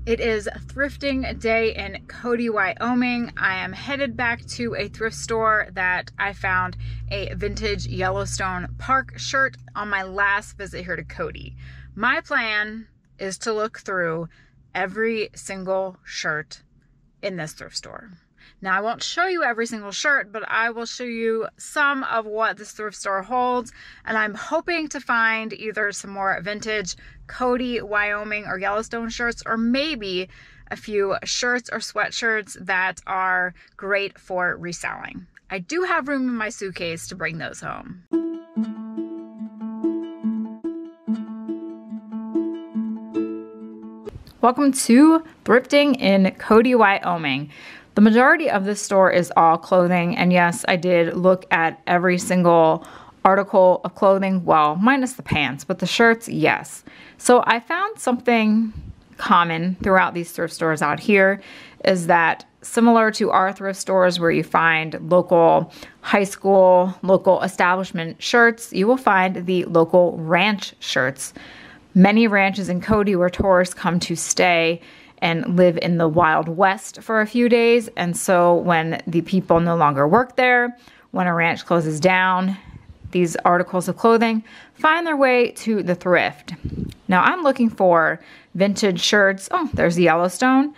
It is thrifting day in Cody, Wyoming. I am headed back to a thrift store that I found a vintage Yellowstone Park shirt on my last visit here to Cody. My plan is to look through every single shirt in this thrift store. Now, I won't show you every single shirt, but I will show you some of what this thrift store holds. And I'm hoping to find either some more vintage Cody, Wyoming, or Yellowstone shirts, or maybe a few shirts or sweatshirts that are great for reselling. I do have room in my suitcase to bring those home. Welcome to Thrifting in Cody, Wyoming. The majority of this store is all clothing, and yes, I did look at every single article of clothing, well, minus the pants, but the shirts, yes. So I found something common throughout these thrift stores out here is that similar to our thrift stores where you find local high school, local establishment shirts, you will find the local ranch shirts. Many ranches in Cody where tourists come to stay and live in the Wild West for a few days. And so when the people no longer work there, when a ranch closes down, these articles of clothing find their way to the thrift. Now I'm looking for vintage shirts. Oh, there's the Yellowstone.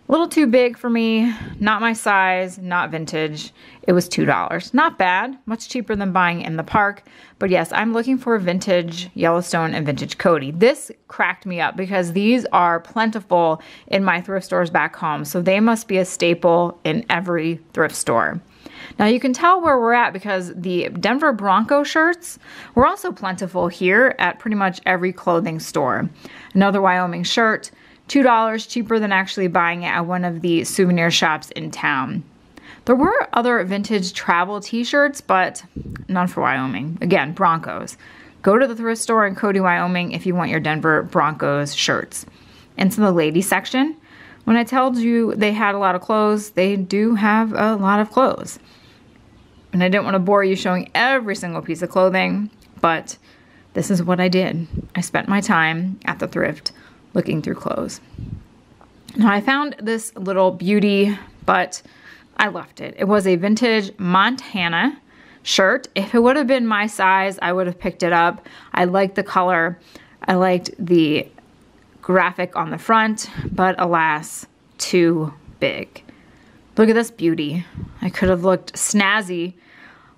A little too big for me, not my size, not vintage. It was $2. Not bad, much cheaper than buying in the park. But yes, I'm looking for vintage Yellowstone and vintage Cody. This cracked me up because these are plentiful in my thrift stores back home. So they must be a staple in every thrift store. Now you can tell where we're at because the Denver Bronco shirts were also plentiful here at pretty much every clothing store. Another Wyoming shirt, $2 cheaper than actually buying it at one of the souvenir shops in town. There were other vintage travel t-shirts, but none for Wyoming. Again, Broncos. Go to the thrift store in Cody, Wyoming if you want your Denver Broncos shirts. Into the ladies section. When I told you they had a lot of clothes, they do have a lot of clothes. And I didn't want to bore you showing every single piece of clothing, but this is what I did. I spent my time at the thrift looking through clothes. Now I found this little beauty, but I left it. It was a vintage Montana shirt. If it would have been my size, I would have picked it up. I liked the color. I liked the graphic on the front, but alas, too big. Look at this beauty. I could have looked snazzy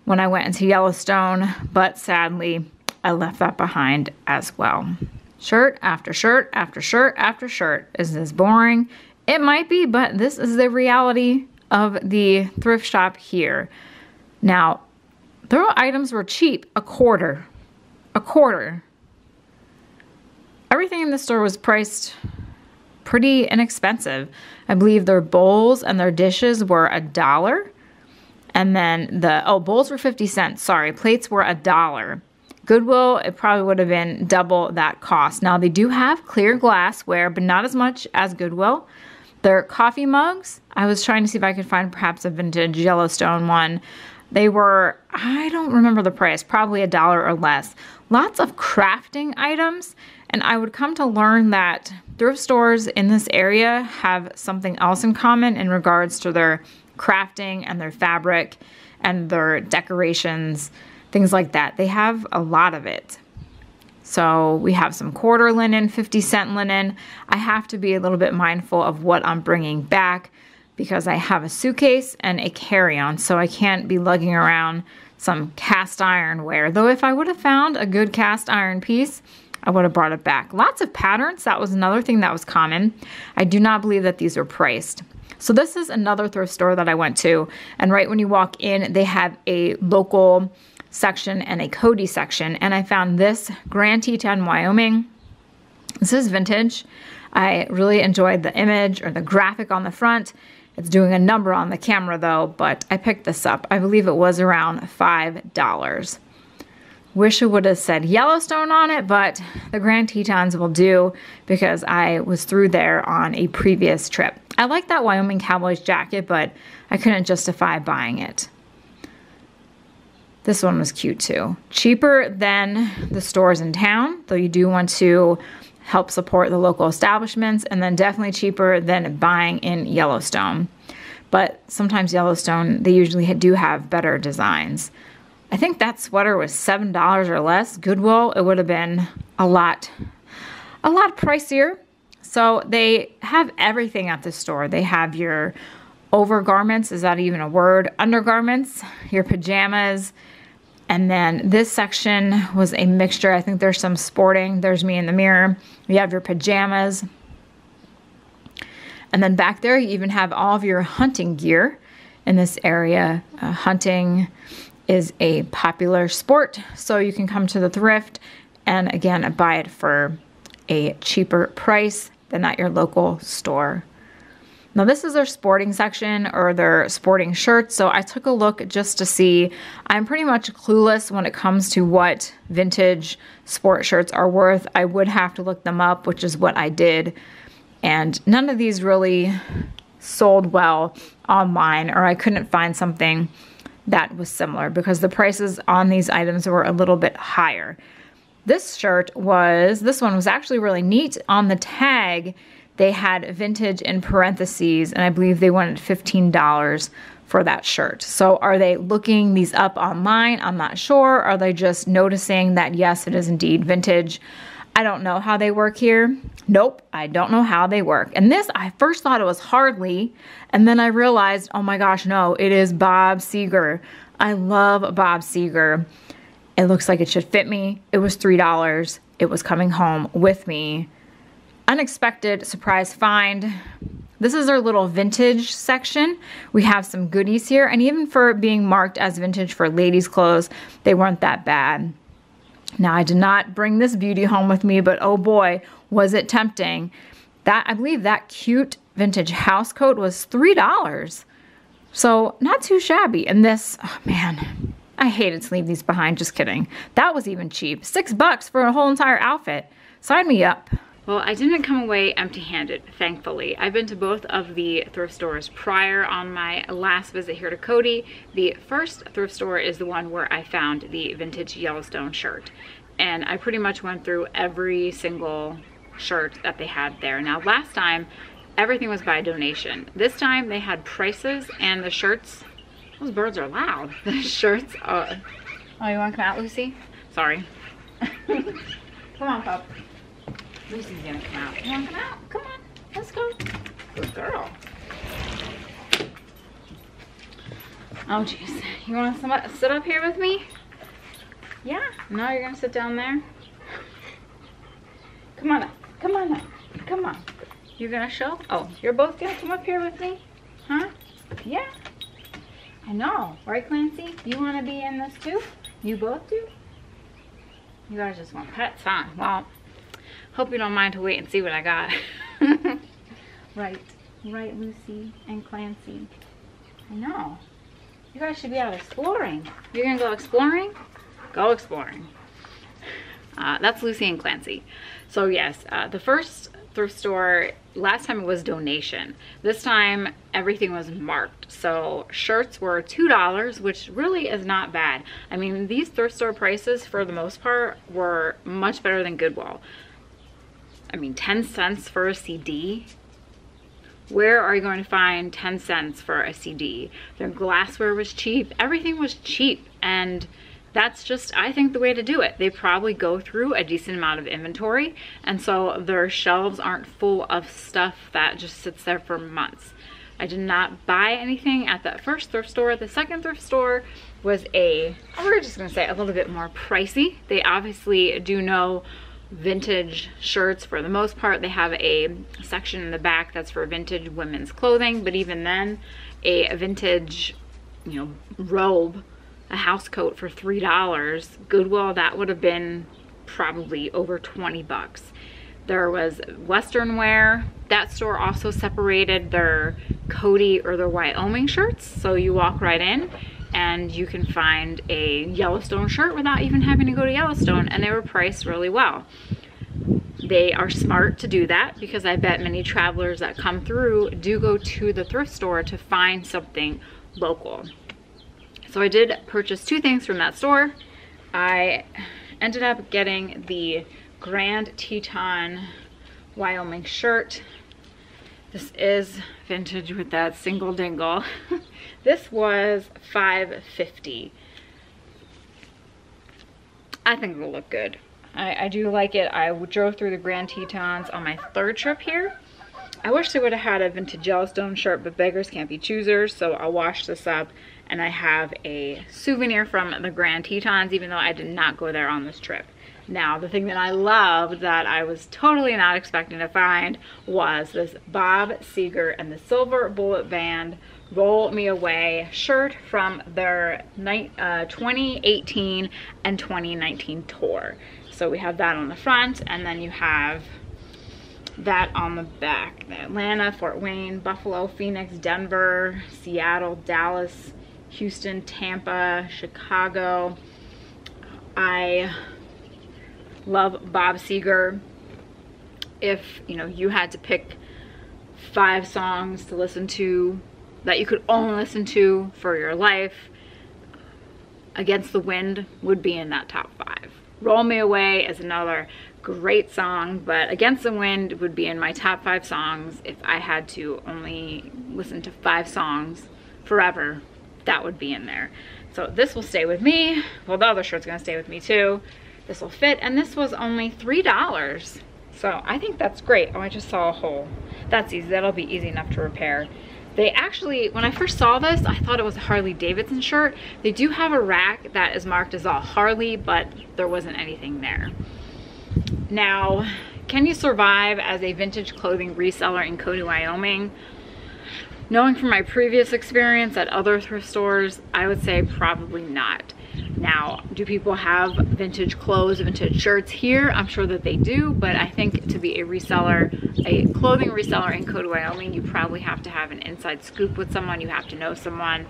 when I went into Yellowstone, but sadly, I left that behind as well. Shirt after shirt after shirt after shirt. Is this boring? It might be, but this is the reality of the thrift shop here. Now, their items were cheap, a quarter. Everything in the store was priced pretty inexpensive. I believe their bowls and their dishes were $1. And then bowls were 50 cents. Sorry, plates were $1. Goodwill, it probably would have been double that cost. Now, they do have clear glassware, but not as much as Goodwill. Their coffee mugs, I was trying to see if I could find perhaps a vintage Yellowstone one. They were, I don't remember the price, probably $1 or less. Lots of crafting items, and I would come to learn that thrift stores in this area have something else in common in regards to their crafting and their fabric and their decorations, things like that. They have a lot of it. So we have some quarter linen, 50-cent linen. I have to be a little bit mindful of what I'm bringing back because I have a suitcase and a carry-on, so I can't be lugging around some cast iron ware. Though if I would have found a good cast iron piece, I would have brought it back. Lots of patterns. That was another thing that was common. I do not believe that these are priced. So this is another thrift store that I went to, and right when you walk in, they have a local section and a Cody section, and I found this Grand Teton, Wyoming. This is vintage. I really enjoyed the image or the graphic on the front. It's doing a number on the camera though, but I picked this up. I believe it was around $5. Wish it would have said Yellowstone on it, but the Grand Tetons will do because I was through there on a previous trip. I like that Wyoming Cowboys jacket, but I couldn't justify buying it. This one was cute too. Cheaper than the stores in town, though you do want to help support the local establishments, and then definitely cheaper than buying in Yellowstone. But sometimes Yellowstone, they usually do have better designs. I think that sweater was $7 or less. Goodwill, it would have been a lot pricier. So they have everything at the store. They have your overgarments, is that even a word? Undergarments, your pajamas, and then this section was a mixture. I think there's some sporting. There's me in the mirror. You have your pajamas. And then back there, you even have all of your hunting gear in this area. Hunting is a popular sport, so you can come to the thrift and again, buy it for a cheaper price than at your local store. Now this is their sporting section or their sporting shirts. So I took a look just to see. I'm pretty much clueless when it comes to what vintage sport shirts are worth. I would have to look them up, which is what I did. And none of these really sold well online, or I couldn't find something that was similar because the prices on these items were a little bit higher. This one was actually really neat. On the tag, they had vintage in parentheses, and I believe they wanted $15 for that shirt. So are they looking these up online? I'm not sure. Are they just noticing that, yes, it is indeed vintage? I don't know how they work here. Nope, I don't know how they work. And this, I first thought it was Hardly, and then I realized, oh my gosh, no, it is Bob Seger. I love Bob Seger. It looks like it should fit me. It was $3. It was coming home with me. Unexpected surprise find. This is our little vintage section. We have some goodies here, and even for being marked as vintage for ladies' clothes, they weren't that bad. Now, I did not bring this beauty home with me, but oh boy, was it tempting. I believe that cute vintage house coat was $3. So not too shabby. And this, oh man, I hated to leave these behind, just kidding. That was even cheap. $6 for a whole entire outfit. Sign me up. Well, I didn't come away empty-handed, thankfully. I've been to both of the thrift stores prior on my last visit here to Cody. The first thrift store is the one where I found the vintage Yellowstone shirt. And I pretty much went through every single shirt that they had there. Now, last time, everything was by donation. This time, they had prices and the shirts. Those birds are loud. The shirts are... Oh, you want to come out, Lucy? Sorry. Come on, pup. Lucy's gonna come out. You wanna come out? Come on, let's go. Good girl. Oh jeez, you wanna sit up here with me? Yeah? No, you're gonna sit down there? Come on up, come on up, come on. You're gonna show? Oh, you're both gonna come up here with me? Huh? Yeah? I know, right Clancy? You wanna be in this too? You both do? You guys just want pets, huh? Well, hope you don't mind to wait and see what I got. Right, Lucy and Clancy. I know. You guys should be out exploring. You're gonna go exploring? Go exploring. That's Lucy and Clancy. So yes, the first thrift store, last time it was donation. This time everything was marked. So shirts were $2, which really is not bad. I mean, these thrift store prices for the most part were much better than Goodwill. I mean, 10 cents for a CD. Where are you going to find 10 cents for a CD? Their glassware was cheap. Everything was cheap. And that's just, I think, the way to do it. They probably go through a decent amount of inventory. And so their shelves aren't full of stuff that just sits there for months. I did not buy anything at that first thrift store. The second thrift store was we're just going to say a little bit more pricey. They obviously do know vintage shirts for the most part. They have a section in the back that's for vintage women's clothing, but even then, a vintage, robe, a house coat for $3. Goodwill, that would have been probably over 20 bucks. There was Western wear. That store also separated their Cody or their Wyoming shirts, so you walk right in and you can find a Yellowstone shirt without even having to go to Yellowstone, and they were priced really well. They are smart to do that because I bet many travelers that come through do go to the thrift store to find something local. So I did purchase two things from that store. I ended up getting the Grand Teton, Wyoming shirt. This is vintage with that single dingle. This was $5.50. I think it'll look good. I do like it. I drove through the Grand Tetons on my 3rd trip here. I wish they would have had a vintage Yellowstone shirt, but beggars can't be choosers, so I'll wash this up, and I have a souvenir from the Grand Tetons, even though I did not go there on this trip. Now, the thing that I loved that I was totally not expecting to find was this Bob Seger and the Silver Bullet Band Roll Me Away shirt from their 2018 and 2019 tour. So we have that on the front, and then you have that on the back. Atlanta, Fort Wayne, Buffalo, Phoenix, Denver, Seattle, Dallas, Houston, Tampa, Chicago. I love Bob Seger. If you had to pick 5 songs to listen to that you could only listen to for your life, Against the Wind would be in that top 5. Roll Me Away is another great song, but Against the Wind would be in my top 5 songs. If I had to only listen to 5 songs forever, that would be in there. So this will stay with me. Well, the other shirt's gonna stay with me too. This will fit, and this was only $3. So I think that's great. Oh, I just saw a hole. That's easy, that'll be easy enough to repair. They actually, when I first saw this, I thought it was a Harley Davidson shirt. They do have a rack that is marked as all Harley, but there wasn't anything there. Now, can you survive as a vintage clothing reseller in Cody, Wyoming? Knowing from my previous experience at other thrift stores, I would say probably not. Now, do people have vintage clothes, vintage shirts here? I'm sure that they do, but I think to be a reseller, a clothing reseller in Cody, Wyoming, you probably have to have an inside scoop with someone. You have to know someone.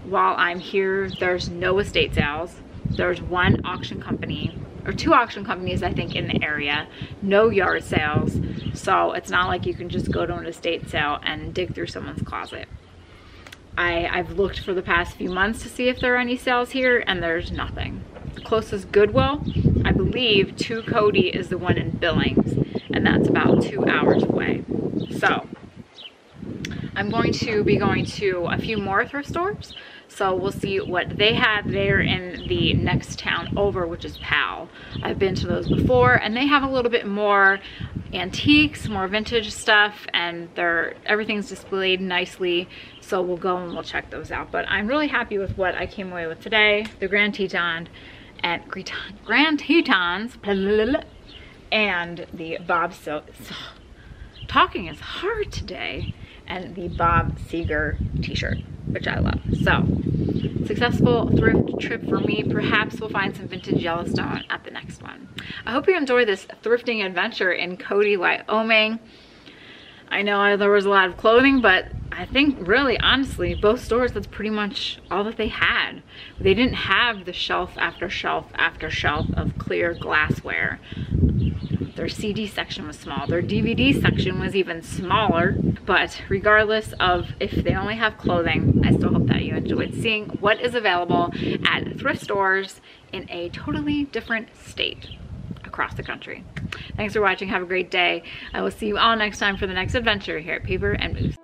While I'm here, there's no estate sales. There's 1 auction company, or 2 auction companies, I think, in the area. No yard sales. So it's not like you can just go to an estate sale and dig through someone's closet. I've looked for the past few months to see if there are any sales here, and there's nothing. The closest Goodwill, I believe, to Cody is the one in Billings, and that's about 2 hours away. So I'm going to be going to a few more thrift stores, so we'll see what they have there in the next town over, which is Powell. I've been to those before, and they have a little bit more antiques, more vintage stuff, and everything's displayed nicely. So we'll go and we'll check those out. But I'm really happy with what I came away with today. The Grand Teton and Grand Tetons and the Bob talking is hard today, and the Bob Seger t-shirt, which I love. So successful thrift trip for me. Perhaps we'll find some vintage Yellowstone at the next one. I hope you enjoy this thrifting adventure in Cody, Wyoming. I know there was a lot of clothing, but I think really, honestly, both stores, that's pretty much all that they had. They didn't have the shelf after shelf after shelf of clear glassware. Their CD section was small. Their DVD section was even smaller. But regardless of if they only have clothing, I still hope that you enjoyed seeing what is available at thrift stores in a totally different state across the country. Thanks for watching. Have a great day. I will see you all next time for the next adventure here at Paper and Moose.